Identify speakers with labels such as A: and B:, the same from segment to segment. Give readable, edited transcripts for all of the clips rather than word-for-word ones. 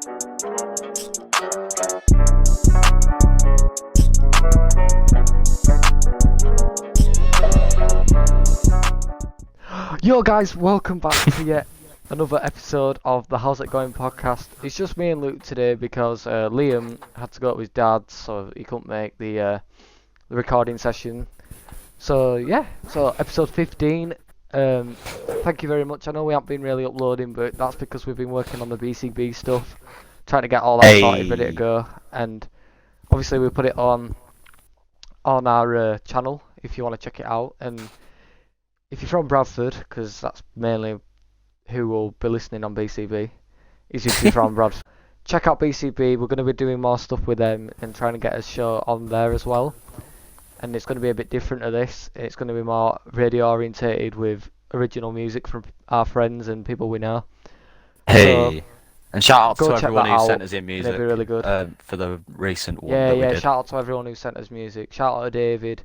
A: Yo guys, welcome back to yet another episode of the How's It Going podcast. It's just me and Luke today because Liam had to go to his dad's, so he couldn't make the recording session. So yeah, so episode 15. Thank you very much. I know we haven't been really uploading, but that's because we've been working on the BCB stuff, trying to get all that sorted, ready to go. And obviously we put it on our channel if you want to check it out. And if you're from Bradford, because that's mainly who will be listening on BCB, is if you're from Bradford, check out BCB. We're going to be doing more stuff with them and trying to get a show on there as well. And it's going to be a bit different to this. It's going to be more radio orientated with original music from our friends and people we know.
B: Hey,
A: so,
B: and shout out to
A: check
B: everyone
A: that
B: who
A: out.
B: sent us in music.
A: It'll be really good.
B: For the recent one.
A: Yeah,
B: did.
A: shout out to everyone who sent us music. Shout out to David.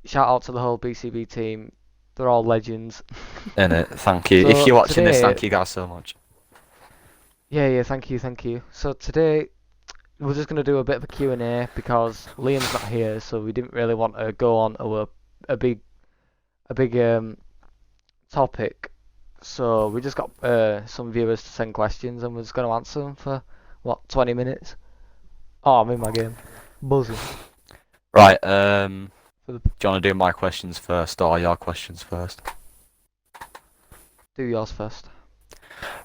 A: Shout out to the whole BCB team. They're all legends.
B: Innit, thank you.
A: So
B: if you're watching this,
A: today-
B: thank you guys so much.
A: Yeah, thank you. So today we're just gonna do a bit of a Q&A because Liam's not here, so we didn't really want to go on to a big topic. So we just got some viewers to send questions, and we're just gonna answer them for 20 minutes. Oh, I'm in my game, buzzing.
B: Right. Do you want to do my questions first or your questions first?
A: Do yours first.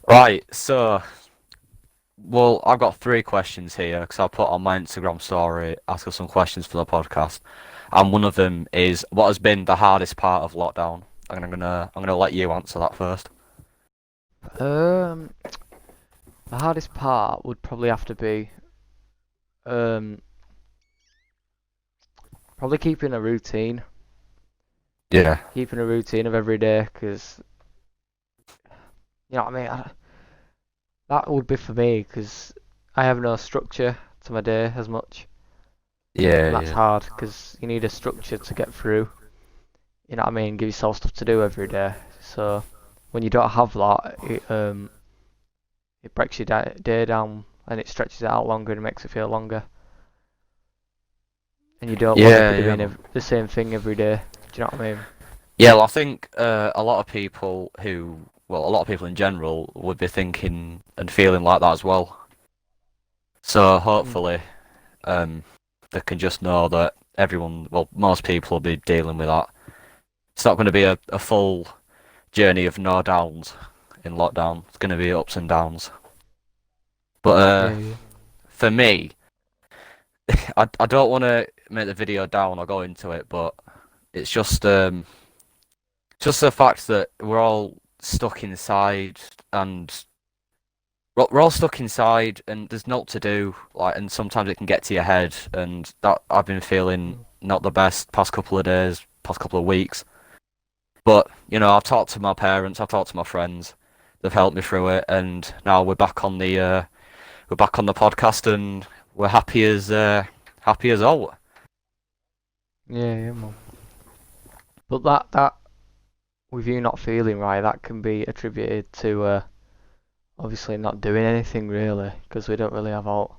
B: Right. So, well, I've got 3 questions here because I put on my Instagram story asking some questions for the podcast, and one of them is what has been the hardest part of lockdown. And I'm gonna let you answer that first.
A: The hardest part would probably have to be probably keeping a routine.
B: Yeah.
A: Keeping a routine of every day, because you know what I mean. That would be for me, because I have no structure to my day as much.
B: Yeah.
A: And that's hard, because you need a structure to get through. You know what I mean? Give yourself stuff to do every day. So when you don't have that, it breaks your day down and it stretches it out longer and makes it feel longer. And you don't want to be doing the same thing every day. Do you know what I mean?
B: Yeah, well, I think a lot of people in general would be thinking and feeling like that as well. So hopefully, they can just know that most people will be dealing with that. It's not going to be a full journey of no downs in lockdown. It's going to be ups and downs. But for me, I don't want to make the video down or go into it, but it's just the fact that we're all stuck inside, and we're all stuck inside, and there's naught to do. And sometimes it can get to your head, and that I've been feeling not the best past couple of days, past couple of weeks. But I've talked to my parents, I've talked to my friends. They've helped me through it, and now we're back on the podcast, and we're happy as all.
A: Yeah, man. But that with you not feeling right, that can be attributed to obviously not doing anything really, because we don't really have out.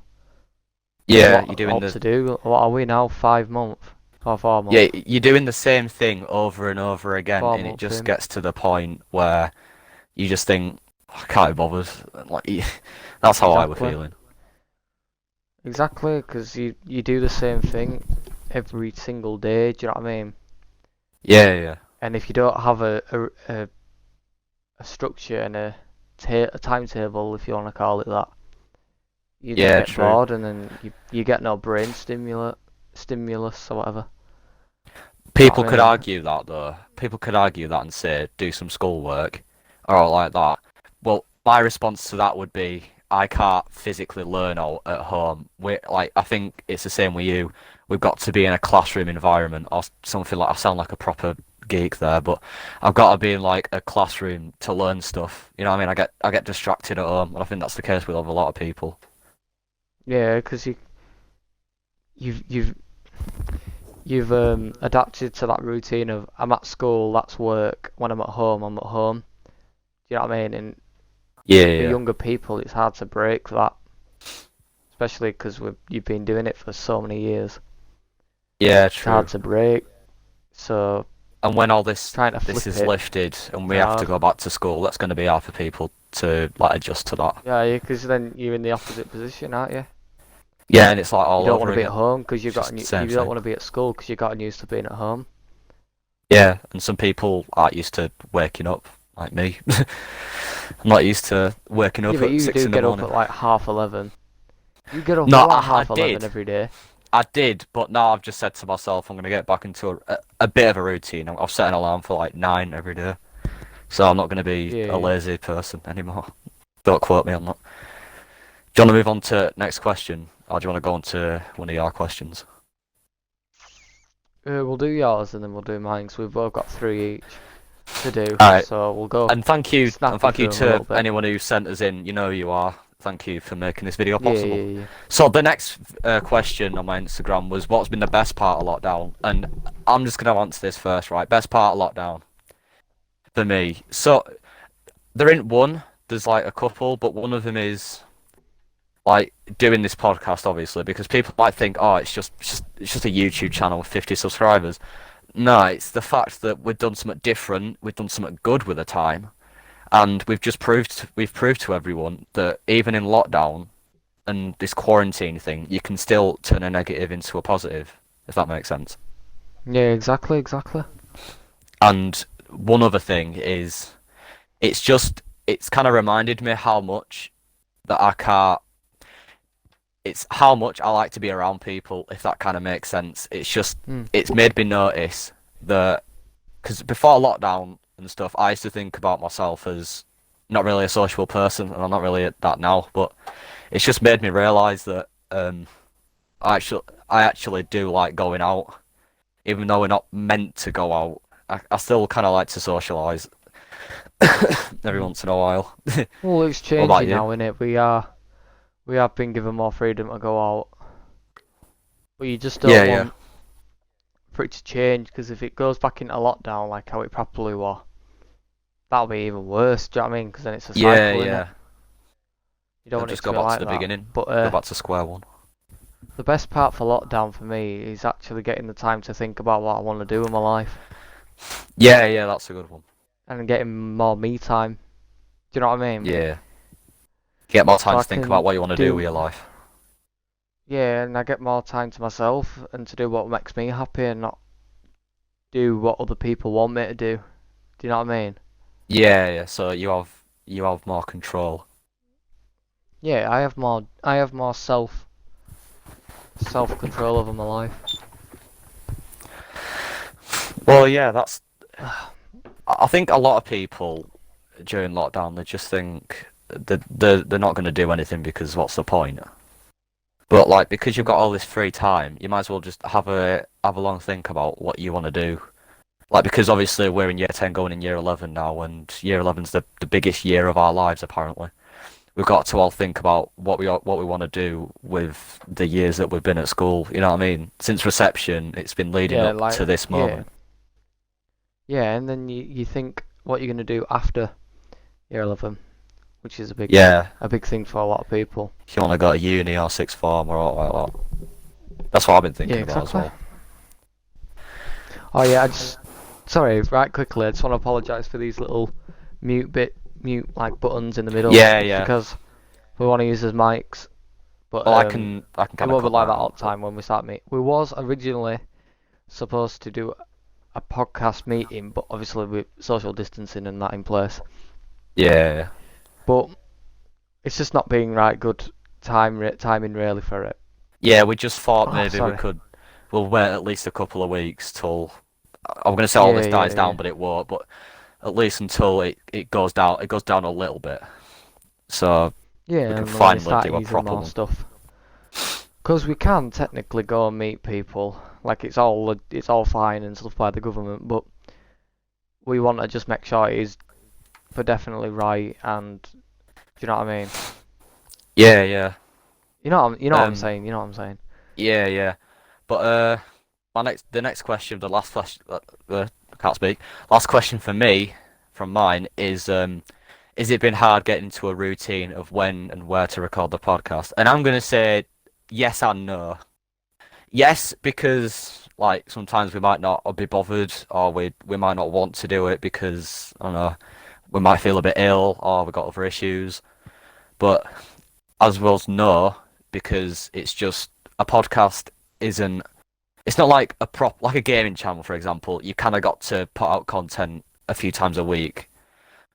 B: Yeah, you're doing
A: to do. What are we now? 5 months or 4 months?
B: Yeah, you're doing the same thing over and over again,
A: 4
B: and it
A: months
B: just
A: in.
B: gets to the point where you just think, I can't be bothered. That's how I was feeling.
A: Exactly, because you do the same thing every single day. Do you know what I mean?
B: Yeah.
A: And if you don't have a structure and a timetable, if you want to call it that, you just get bored, and then you get no brain stimulus or whatever.
B: People could argue that though. People could argue that and say do some schoolwork or like that. Well, my response to that would be I can't physically learn all at home. I think it's the same with you. We've got to be in a classroom environment or something like. I sound like a proper geek there, but I've got to be in like a classroom to learn stuff. You know what I mean? I get distracted at home, and I think that's the case with a lot of people.
A: Yeah, because you've adapted to that routine of I'm at school, that's work. When I'm at home, I'm at home. Do you know what I mean? And
B: Yeah,
A: For
B: yeah,
A: younger people, it's hard to break that, especially because you've been doing it for so many years.
B: yeah.
A: It's hard
B: True.
A: to break. So
B: And when all this
A: trying to
B: this
A: flip
B: is
A: it,
B: lifted and
A: it's
B: we have to
A: hard.
B: go back to school, that's going to be hard for people to like adjust to that.
A: Yeah, because then you're in the opposite position, aren't you?
B: Yeah, and it's like
A: You
B: all
A: don't want
B: over
A: to be at
B: again.
A: home because
B: It's just the same
A: you don't
B: thing.
A: want to be at school because you've gotten used to being at home.
B: Yeah, and some people aren't used to waking up, like me. I'm not used to waking
A: Yeah,
B: up
A: but
B: at
A: you
B: six
A: do
B: in the
A: get up
B: morning.
A: at like 11:30. You get up at
B: No,
A: like
B: I
A: 11:30
B: did.
A: every day.
B: I did, but now I've just said to myself I'm going to get back into a bit of a routine. I've set an alarm for like 9 every day. So I'm not going to be
A: Yeah,
B: a
A: yeah.
B: lazy person anymore. Don't quote me on that. Do you want to move on to next question? Or do you want to go on to one of your questions?
A: We'll do yours and then we'll do mine 'cause we've both got 3 each to do.
B: Alright,
A: So we'll go
B: and thank you
A: snappy through them a
B: to
A: little bit.
B: anyone who sent us in. You know who you are. Thank you for making this video
A: Yeah,
B: possible.
A: yeah, yeah.
B: So the next question on my Instagram was what's been the best part of lockdown? And I'm just going to answer this first, right? Best part of lockdown for me. So there ain't one. There's like a couple, but one of them is like doing this podcast, obviously, because people might think, oh, it's just a YouTube channel with 50 subscribers. No, it's the fact that we've done something different, we've done something good with the time, and we've proved to everyone that even in lockdown and this quarantine thing, you can still turn a negative into a positive, if that makes sense.
A: Yeah, exactly, exactly.
B: And one other thing is, it's kind of reminded me how much that I can't it's how much I like to be around people, if that kind of makes sense.
A: Hmm.
B: It's made me notice that, because before lockdown and stuff, I used to think about myself as not really a sociable person, and I'm not really at that now, but it's just made me realise that I actually do like going out, even though we're not meant to go out. I still kind of like to socialise every
A: Hmm.
B: once in a while.
A: Well, it's
B: What about
A: changing
B: you?
A: now, innit? We have been given more freedom to go out, but you just
B: Yeah,
A: don't
B: yeah.
A: want for it to change because if it goes back into lockdown like how it properly was, that'll be even worse. Do you know what I mean? Because then it's a
B: Yeah,
A: cycle, innit?
B: yeah.
A: You don't
B: They'll
A: want it
B: just
A: to
B: go
A: be
B: back to
A: like
B: the
A: that.
B: beginning.
A: But
B: Go back to square one.
A: the best part for lockdown for me is actually getting the time to think about what I want to do in my life
B: Yeah, yeah, that's a good one.
A: and getting more me time. Do you know what I mean?
B: Yeah. Get more
A: So
B: time
A: I
B: to think about
A: can
B: what you want to do with
A: do,
B: your life.
A: yeah, and I get more time to myself and to do what makes me happy and not do what other people want me to do. Do you know what I mean?
B: Yeah, yeah. So you have more control.
A: Yeah, I have more self control over my life.
B: Well, yeah, that's. I think a lot of people during lockdown they just think that they're not going to do anything because what's the point? But like because you've got
A: Mm.
B: all this free time, you might as well just have a long think about what you want to do. Like because obviously we're in year 10 going in year 11 now, and year 11's the biggest year of our lives apparently. We've got to all think about what we want to do with the years that we've been at school. You know what I mean? Since reception, it's been leading
A: Yeah,
B: up
A: like
B: to this
A: yeah,
B: moment.
A: yeah, and then you think what you're gonna do after year 11, which is
B: Yeah,
A: a big thing for a lot of people.
B: if you want to go to uni or sixth form or all like that. That's what I've been
A: Yeah,
B: thinking about as
A: exactly.
B: well.
A: Oh yeah, sorry, right quickly, I just want to apologise for these little mute like buttons in the middle.
B: Yeah,
A: It's
B: yeah.
A: because we want to use as mics, but
B: Well, I can
A: it
B: kind of
A: won't be
B: cut
A: like
B: mine
A: that all
B: out,
A: the
B: but
A: time when we start meet. We was originally supposed to do a podcast meeting, but obviously with social distancing and that in place.
B: yeah,
A: But it's just not being right good timing really for it.
B: yeah. We just thought
A: Oh,
B: maybe we
A: sorry.
B: could. We'll wait at least a couple of weeks till I'm gonna say all
A: Yeah,
B: this dies
A: yeah,
B: down,
A: yeah.
B: but it won't. But at least until it goes down, it goes down a little bit, so we
A: Yeah,
B: can
A: and when they
B: finally
A: start
B: do a
A: easing
B: proper
A: more
B: one.
A: stuff. Because we can technically go and meet people, like it's all fine and stuff by the government, but we want to just make sure it is for definitely right and do you know what I mean?
B: Yeah, yeah.
A: You know what I'm
B: Um,
A: saying, you know what I'm saying.
B: yeah, yeah. But the next question, the last question, I can't speak. Last question for me, from mine is is it been hard getting into a routine of when and where to record the podcast? And I'm gonna say yes and no. Yes, because like sometimes we might not be bothered, or we might not want to do it because I don't know, we might feel a bit ill or we've got other issues. But as well as no, because it's just a podcast isn't. It's not like like a gaming channel, for example. You kind of got to put out content a few times a week.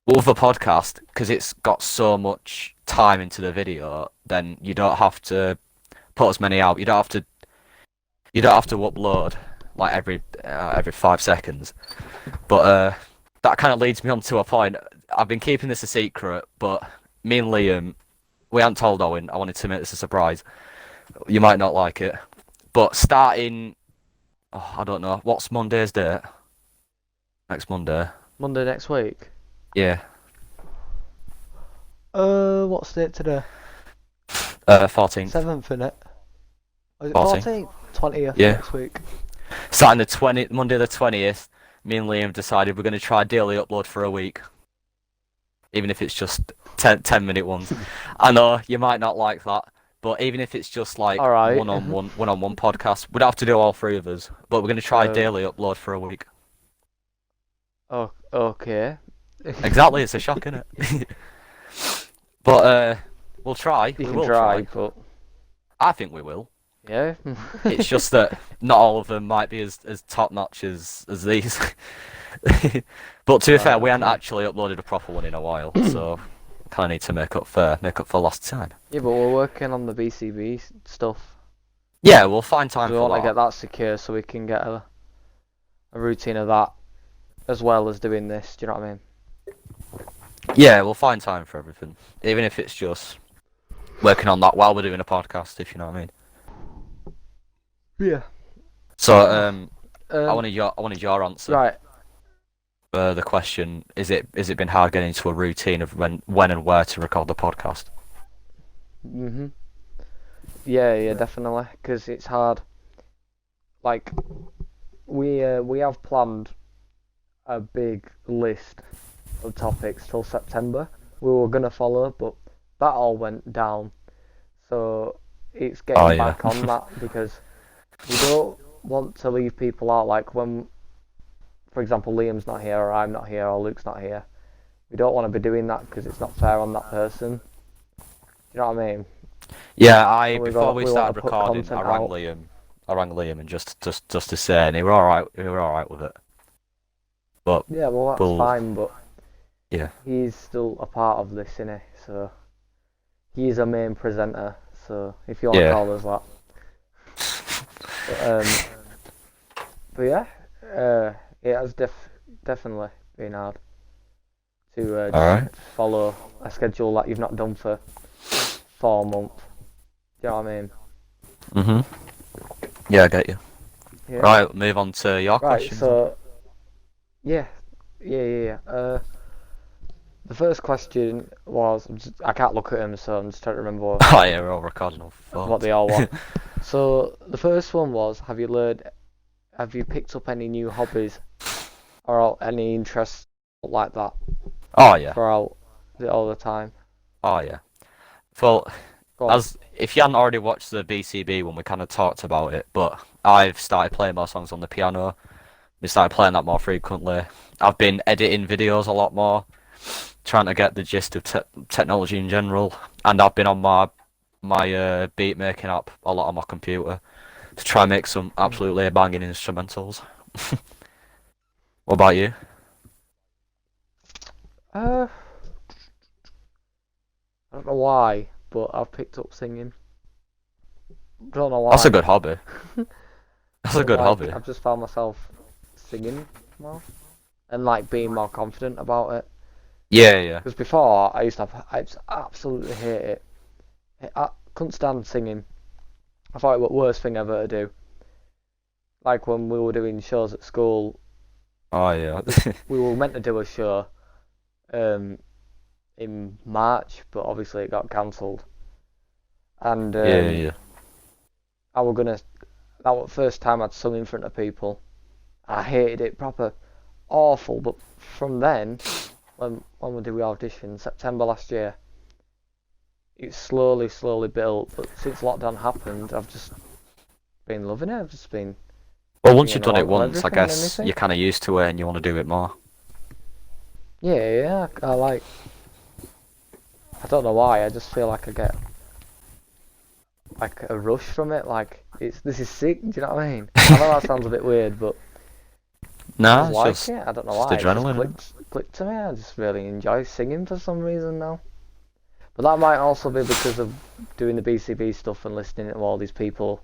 B: But with a podcast, because it's got so much time into the video, then you don't have to put as many out. You don't have to upload like every 5 seconds. But that kind of leads me on to a point. I've been keeping this a secret, but me and Liam, we hadn't told Owen. I wanted to make this a surprise. You might not like it, but starting, I don't know, what's Monday's date? Next Monday.
A: Monday next week.
B: Yeah.
A: What's the date today?
B: 14th.
A: 7th, innit? Is it
B: 14th?
A: 14th? 20th
B: Yeah.
A: next week.
B: Starting Monday the 20th, me and Liam decided we're going to try daily upload for a week. Even if it's just 10-minute ones. I know, you might not like that, but even if it's just like
A: Alright.
B: one-on-one podcast, we'd have to do all three of us. But we're going to try daily upload for a week.
A: Oh, okay.
B: Exactly, it's a shock, isn't it? But we'll try.
A: You
B: We
A: can
B: will
A: try, but
B: I think we will.
A: yeah.
B: It's just that not all of them might be as top notch as these. But to be fair, we haven't actually uploaded a proper one in a while, so kind of need to make up for lost time.
A: Yeah, but we're working on the BCB stuff.
B: Yeah, we'll find time
A: We
B: for
A: want to
B: that.
A: get that secure so we can get a routine of that as well as doing this. Do you know what I mean?
B: Yeah, we'll find time for everything, even if it's just working on that while we're doing a podcast, if you know what I mean.
A: Yeah.
B: So I wanted your answer.
A: Right.
B: The question is it been hard getting into a routine of when and where to record the podcast?
A: Mhm. Yeah, definitely. Because it's hard. Like, we have planned a big list of topics till September. We were gonna follow, but that all went down. So it's getting back on that because we don't want to leave people out. Like when, for example, Liam's not here, or I'm not here, or Luke's not here. We don't want to be doing that because it's not fair on that person. Do you know what I mean?
B: Yeah,
A: So
B: before we
A: want
B: started
A: to put
B: recording,
A: content
B: I rang
A: out.
B: Liam. I rang Liam and just to say, and he were all right. He were all right with it. But
A: Yeah, well that's
B: we'll-
A: fine, but
B: yeah,
A: he's still a part of this, innit? So he's a main presenter. So if you want to
B: Yeah.
A: call us that. But yeah, it has definitely been hard to
B: Alright.
A: follow a schedule that you've not done for 4 months. Do you know what I mean?
B: Mhm. Yeah, I get you.
A: Yeah.
B: Right, move on to your
A: Right.
B: question.
A: So yeah. The first question was I can't look at them, so I'm just trying to remember
B: Oh yeah, we're all recording on phones.
A: what they all want. So the first one was, have you picked up any new hobbies or any interests like that
B: Oh yeah.
A: throughout all the time?
B: Oh yeah. Well,
A: Go on.
B: as if you hadn't already watched the BCB when we kind of talked about it, but I've started playing more songs on the piano. We started playing that more frequently. I've been editing videos a lot more, trying to get the gist of technology in general, and I've been on my beat making app a lot on my computer to try and make some absolutely banging instrumentals. What about you?
A: I don't know why, but I've picked up singing. Don't know why.
B: That's a good hobby. That's a
A: But,
B: good
A: like,
B: hobby.
A: I've just found myself singing more and like being more confident about it.
B: Yeah, yeah.
A: Because before I just absolutely hate it. I couldn't stand singing. I thought it was the worst thing ever to do. Like when we were doing shows at school,
B: Oh yeah.
A: we were meant to do a show in March, but obviously it got cancelled. And
B: Yeah.
A: that was the first time I'd sung in front of people. I hated it, proper awful. But from then, when did we audition? September last year. It's slowly built, but since lockdown happened, I've just been loving it. I've just been
B: Well, once
A: singing
B: you've done it
A: on
B: once, I
A: everything and
B: guess
A: anything.
B: you're kind of used to it and you want to do it more.
A: Yeah, I like. I don't know why. I just feel like I get like a rush from it. Like this is sick. Do you know what I mean? I know that sounds a bit weird, but I
B: Nah,
A: just
B: it's
A: like it. I don't know
B: just
A: why. It just
B: adrenaline, innit?
A: clicked to me. I just really enjoy singing for some reason now. But that might also be because of doing the BCB stuff and listening to all these people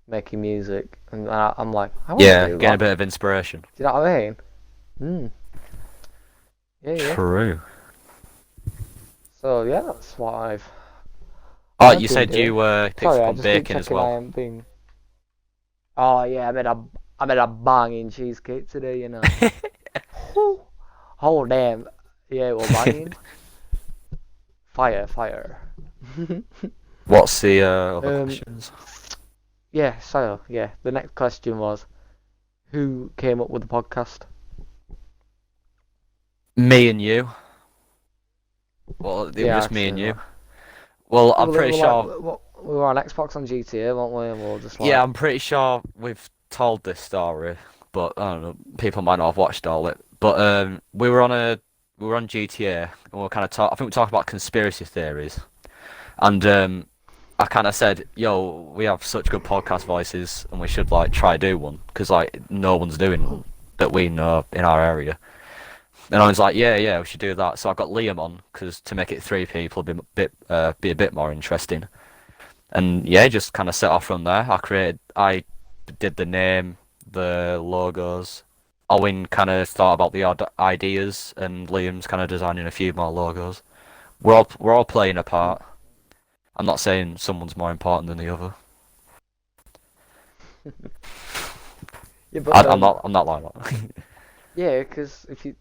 A: making music, and I'm like, I want to
B: Yeah,
A: do
B: getting a
A: that.
B: bit of inspiration.
A: Do you know what I mean? Yeah.
B: True.
A: So yeah, that's what
B: Oh,
A: I've
B: you
A: been
B: said
A: doing.
B: you picked
A: Sorry,
B: up
A: I
B: on
A: just keep
B: baking as
A: checking I
B: well.
A: am being. Oh yeah, I made a banging cheesecake today. You know. Whew. Oh damn. Yeah, it was banging. Fire.
B: What's the other
A: um.
B: questions?
A: Yeah. So yeah, the next question was, who came up with the podcast?
B: Me and you. Well, it was
A: Yeah,
B: just me and
A: actually,
B: you.
A: no.
B: Well, I'm
A: Well, it
B: pretty
A: was like
B: sure.
A: we were on Xbox on GTA, weren't we? And we were just
B: Yeah,
A: like,
B: I'm pretty sure we've told this story, but I don't know. People might not have watched all it. But we were on GTA and we were kind of I think we talked about conspiracy theories, and I kind of said, "Yo, we have such good podcast voices, and we should like try do one because like no one's doing one that we know in our area." And I was like, "Yeah, we should do that." So I got Liam on because to make it three people be a bit more interesting. And yeah, just kind of set off from there. I did the name, the logos. Owen kind of thought about the odd ideas, and Liam's kind of designing a few more logos. We're all playing a part. I'm not saying someone's more important than the other.
A: yeah, but
B: I'm not like that.
A: yeah, because if you,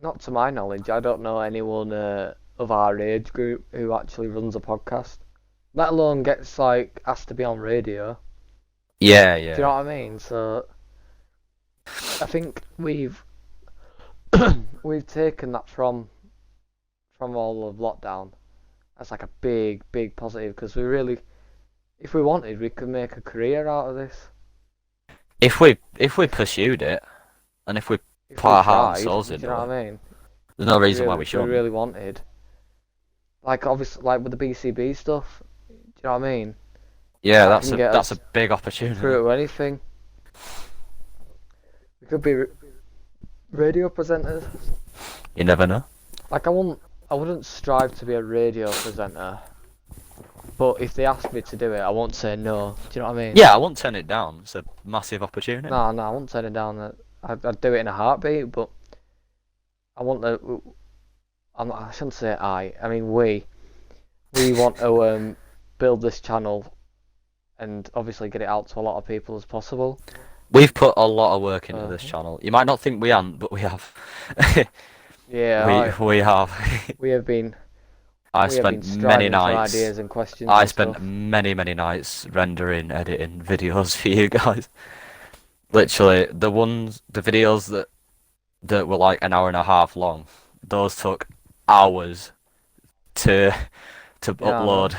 A: not to my knowledge, I don't know anyone of our age group who actually runs a podcast, let alone gets like asked to be on radio.
B: Yeah,
A: Do you know
B: yeah.
A: what I mean? So I think we've taken that from all of lockdown as like a big positive because we really, if we wanted, we could make a career out of this
B: If we pursued it, and if we
A: if
B: put
A: we
B: our heart and
A: tried.
B: souls
A: Do you
B: into
A: know
B: it,
A: what I mean?
B: there's no reason why
A: Really,
B: we
A: if we
B: shouldn't.
A: really wanted, like obviously, like with the BCB stuff. Do you know what I mean?
B: Yeah,
A: That can get
B: that's a
A: us
B: big opportunity.
A: through to anything. We could be radio presenters.
B: You never know.
A: Like I wouldn't strive to be a radio presenter, but if they asked me to do it, I won't say no. Do you know what I mean?
B: Yeah, I won't turn it down. It's a massive opportunity.
A: No, I won't turn it down. I'd do it in a heartbeat, but I want to. I shouldn't say I mean we want to build this channel and obviously get it out to a lot of people as possible.
B: We've put a lot of work into this
A: Uh,
B: channel. You might not think we haven't, but we have.
A: yeah,
B: We have.
A: we have been
B: I
A: we have been
B: spent many
A: striving for
B: nights.
A: ideas and questions
B: I
A: and
B: spent
A: stuff.
B: many nights rendering, editing videos for you guys. Literally, the videos that were like an hour and a half long, those took hours to
A: Yeah, I know.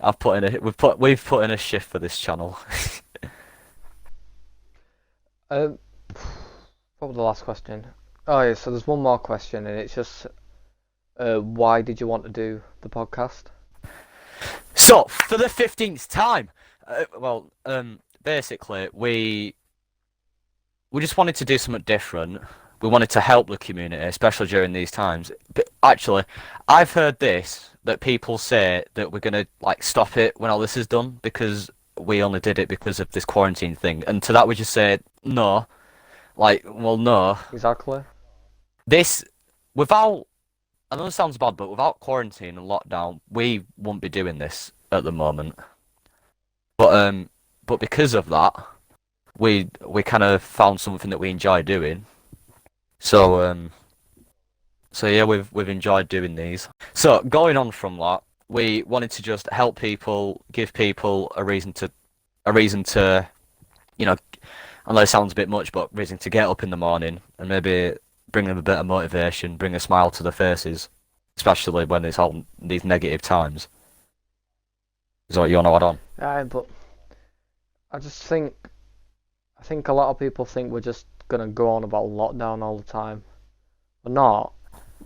B: upload. We've put in a shift for this channel.
A: Um, what was the last question? Oh yeah, so there's one more question, and it's just, why did you want to do the podcast?
B: So, for the 15th time, basically, we just wanted to do something different. We wanted to help the community, especially during these times. But actually, I've heard this that people say that we're gonna like stop it when all this is done because we only did it because of this quarantine thing. And to that, we just say no. Like, well, no.
A: Exactly.
B: This without. I know it sounds bad, but without quarantine and lockdown, we wouldn't be doing this at the moment. But because of that, we kind of found something that we enjoy doing. So so yeah, we've enjoyed doing these. So going on from that, we wanted to just help people, give people a reason to, you know, I know it sounds a bit much, but reason to get up in the morning and maybe bring them a bit of motivation, bring a smile to their faces, especially when it's all these negative times. Is what you want to add on?
A: But I just think I think a lot of people think we're just gonna go on about lockdown all the time. We're not.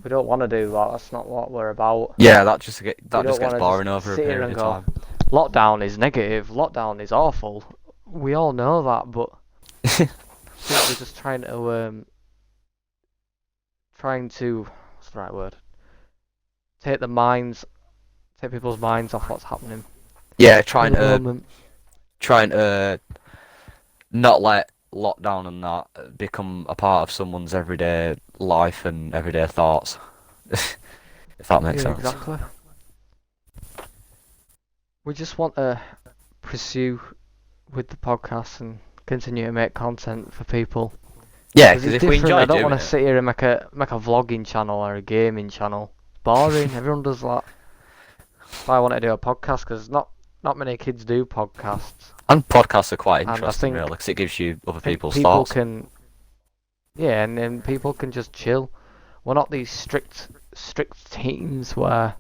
A: We don't want to do that. That's not what we're about.
B: Yeah,
A: We
B: that just
A: don't
B: gets
A: want to just
B: boring over a
A: sit here
B: period
A: and
B: of
A: go,
B: time.
A: lockdown is negative, lockdown is awful. We all know that, but I think we're just trying to, what's the right word? Take people's minds off what's happening
B: Yeah,
A: at the moment.
B: trying to not let lockdown and that become a part of someone's everyday life and everyday thoughts. If that makes
A: Yeah,
B: sense.
A: exactly. We just want to pursue with the podcast and continue to make content for people.
B: Yeah,
A: Because
B: because
A: it's
B: if we
A: different.
B: enjoy
A: I don't
B: doing
A: want to
B: it,
A: sit here and make a vlogging channel or a gaming channel. Boring. Everyone does that. That's why I want to do a podcast, because not many kids do podcasts,
B: and podcasts are quite
A: and I
B: interesting, really, because it gives you other
A: think
B: people's
A: people
B: thoughts.
A: can, yeah, and then people can just chill. We're not these strict teams where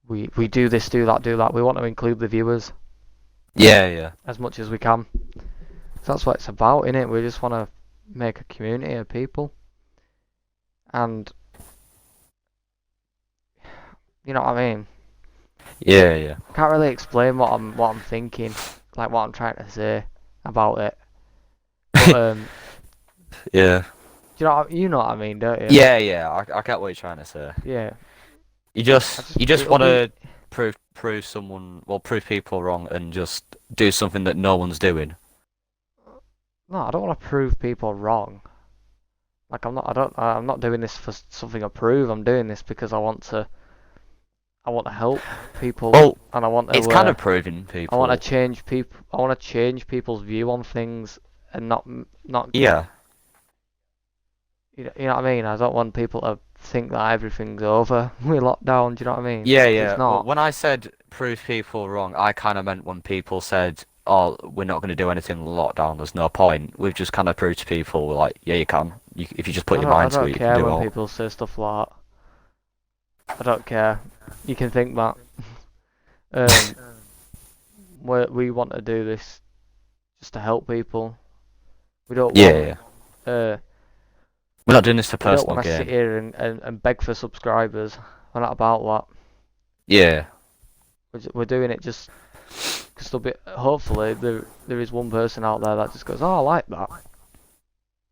A: we do this, do that, do that. We want to include the viewers
B: Yeah, yeah,
A: as much as we can. So that's what it's about, innit? We just want to make a community of people, and you know what I mean.
B: yeah, yeah.
A: I can't really explain what I'm thinking, like what I'm trying to say about it. But
B: Yeah,
A: you know what I mean, don't you?
B: yeah, yeah. I get what you're trying to say.
A: Yeah.
B: You just
A: It'll
B: want
A: be
B: to prove people wrong, and just do something that no one's doing.
A: no. I don't want to prove people wrong. Like I'm not doing this for something to prove. I'm doing this because I want to help people,
B: Well,
A: and
B: it's kind of proving
A: I want to
B: people.
A: change people. I want to change people's view on things, and not
B: Yeah,
A: you know what I mean. I don't want people to think that everything's over with lockdown. Do you know what I mean?
B: yeah,
A: 'Cause it's
B: yeah. Well,
A: not.
B: when I said prove people wrong, I kind of meant when people said, "Oh, we're not going to do anything in lockdown. There's no point." We've just kind of proved to people, like, yeah, you can. If you just put your
A: I
B: mind to
A: don't
B: it, you can
A: care
B: do it
A: when
B: all.
A: people say stuff like that. I don't care. You can think that. Um, we want to do this just to help people. We don't
B: Yeah,
A: want
B: yeah.
A: uh
B: We're not doing this for
A: we don't
B: personal
A: want to sit
B: gain.
A: here and beg for subscribers. We're not about that.
B: Yeah,
A: We're doing it just because there'll be hopefully there is one person out there that just goes, oh, I like that.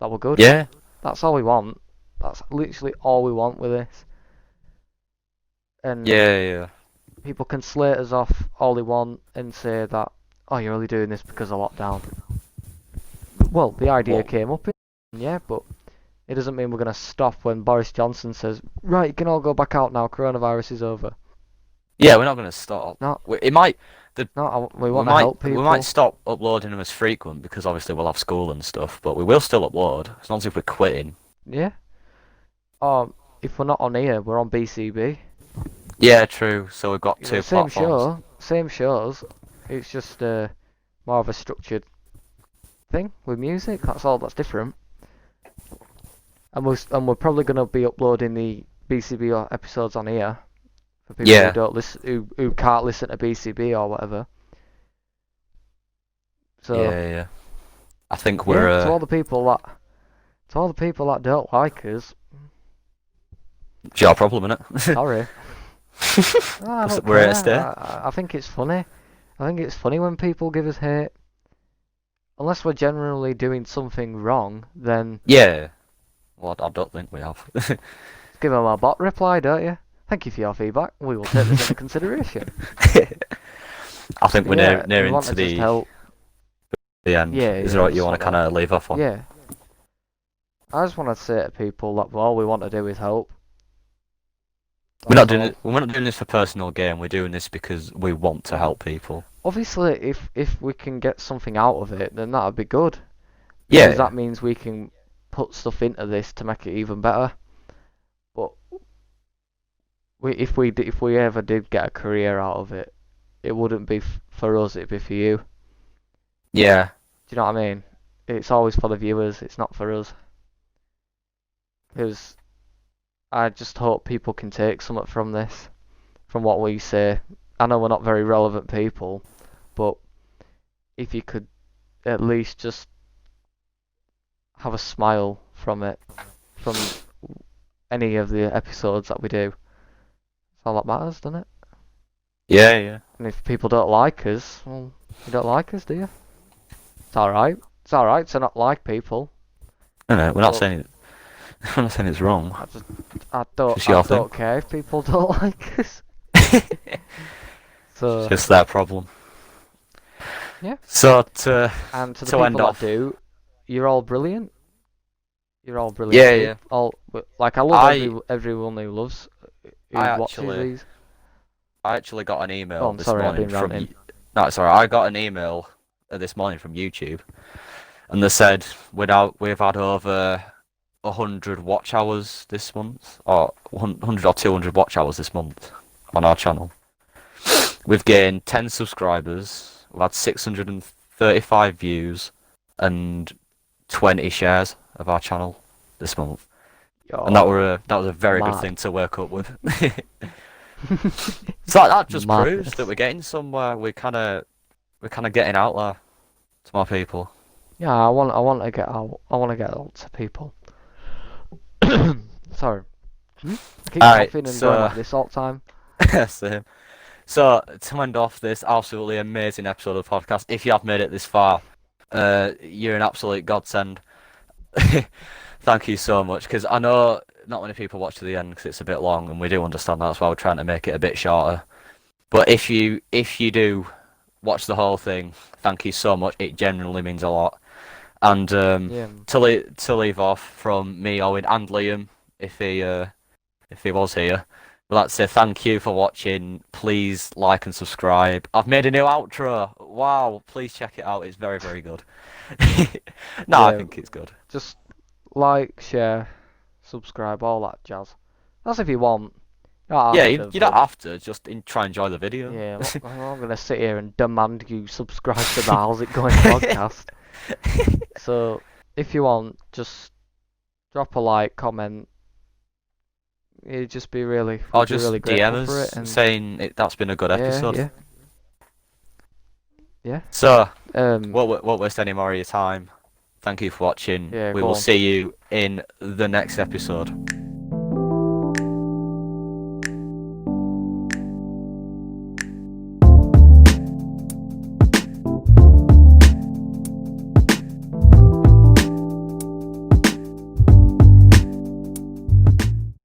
A: That were good.
B: yeah,
A: That's all we want. That's literally all we want with this. And
B: yeah, yeah.
A: people can slate us off all they want and say that, oh, you're only doing this because of lockdown. Well, the idea
B: Well,
A: came up, yeah, but it doesn't mean we're going to stop when Boris Johnson says, right, you can all go back out now, coronavirus is over.
B: yeah, we're not going to stop.
A: No,
B: It might.
A: we want to help
B: We might
A: people.
B: stop uploading them as frequent because obviously we'll have school and stuff, but we will still upload as long as if we're quitting.
A: Yeah. Or if we're not on here, we're on BCB.
B: Yeah, true. So we've got
A: You know,
B: two platforms.
A: same shows. It's just more of a structured thing with music. That's all that's different. And we're probably going to be uploading the BCB episodes on here for people who
B: Yeah,
A: don't listen, who can't listen to BCB or whatever. So
B: yeah. I think
A: yeah,
B: we're
A: to all the people that don't like us,
B: it's your problem, innit?
A: sorry. No, I don't
B: We're here to
A: care.
B: stay.
A: I think it's funny. I think it's funny when people give us hate. Unless we're generally doing something wrong, then
B: Yeah. Well, I don't think we have.
A: give them a bot reply, don't you? Thank you for your feedback. We will take this into consideration.
B: I think we're
A: Yeah, we
B: nearing
A: want
B: to
A: to just help.
B: the end.
A: Yeah,
B: Is there
A: yeah,
B: what you
A: just
B: want to
A: like
B: kind
A: that.
B: of leave off on?
A: Yeah. I just want to say to people that all we want to do is help. That's all.
B: We're not doing this for personal gain. We're doing this because we want to help people.
A: Obviously, if we can get something out of it, then that'd be good.
B: Yeah,
A: Because
B: yeah.
A: that means we can put stuff into this to make it even better. But if we ever did get a career out of it, it wouldn't be for us. It'd be for you. Do
B: Yeah.
A: you know what I mean? It's always for the viewers. It's not for us. because I just hope people can take something from this, from what we say. I know we're not very relevant people, but if you could at least just have a smile from it, from any of the episodes that we do, that's all that matters, doesn't it?
B: Yeah, yeah.
A: And if people don't like us, well, you don't like us, do you? It's alright. It's alright to not like people.
B: No, we're not
A: But
B: saying we're not saying it's wrong.
A: I
B: It's your thing.
A: don't care if people don't like us. So
B: It's just their problem.
A: yeah.
B: So
A: And to the
B: to end
A: people that
B: off,
A: do, you're all brilliant. You're all brilliant.
B: yeah, yeah.
A: All like I love
B: I
A: everyone who loves
B: I
A: who watches
B: actually
A: these.
B: I actually got an
A: Oh,
B: email
A: I'm
B: this
A: sorry, I've
B: morning
A: been
B: from
A: ranting.
B: no, sorry, I got an email this morning from YouTube, and they said we've had over 100 watch hours this month, or 100 or 200 watch hours this month on our channel. We've gained 10 subscribers. We've had 635 views and 20 shares of our channel this month, and that was a very good
A: Mad.
B: thing to work up with. So that just proves
A: Madness.
B: that we're getting somewhere. We're kind of getting out there to more people.
A: Yeah, I want to get out. I want to get out to people. Sorry. I keep
B: Alright,
A: coughing and going
B: so
A: like this all the time.
B: same. So to end off this absolutely amazing episode of the podcast, if you have made it this far, you're an absolute godsend. Thank you so much, because I know not many people watch to the end because it's a bit long, and we do understand that. That's why we're trying to make it a bit shorter. But if you do watch the whole thing, thank you so much. It genuinely means a lot. And
A: Yeah.
B: to leave off from me, Owen, and Liam, if he was here, we'd like to say thank you for watching. Please like and subscribe. I've made a new outro. Wow, please check it out. It's very, very good. No, I
A: Yeah.
B: think it's good.
A: Just like, share, subscribe, all that jazz. That's if you want. You don't
B: Yeah,
A: have
B: you
A: to,
B: don't
A: but
B: have to. Just try and enjoy the video.
A: yeah, I'm not gonna sit here and demand you subscribe to the How's It Going podcast. So if you want, just drop a like, comment. It'd just be really,
B: Or
A: we'd be
B: just
A: really
B: DM
A: grateful for it.
B: us
A: And
B: saying that's been a good
A: yeah,
B: episode.
A: yeah.
B: So,
A: Um,
B: won't waste any more of your time. Thank you for watching.
A: yeah,
B: We
A: go
B: will
A: on.
B: see you in the next episode.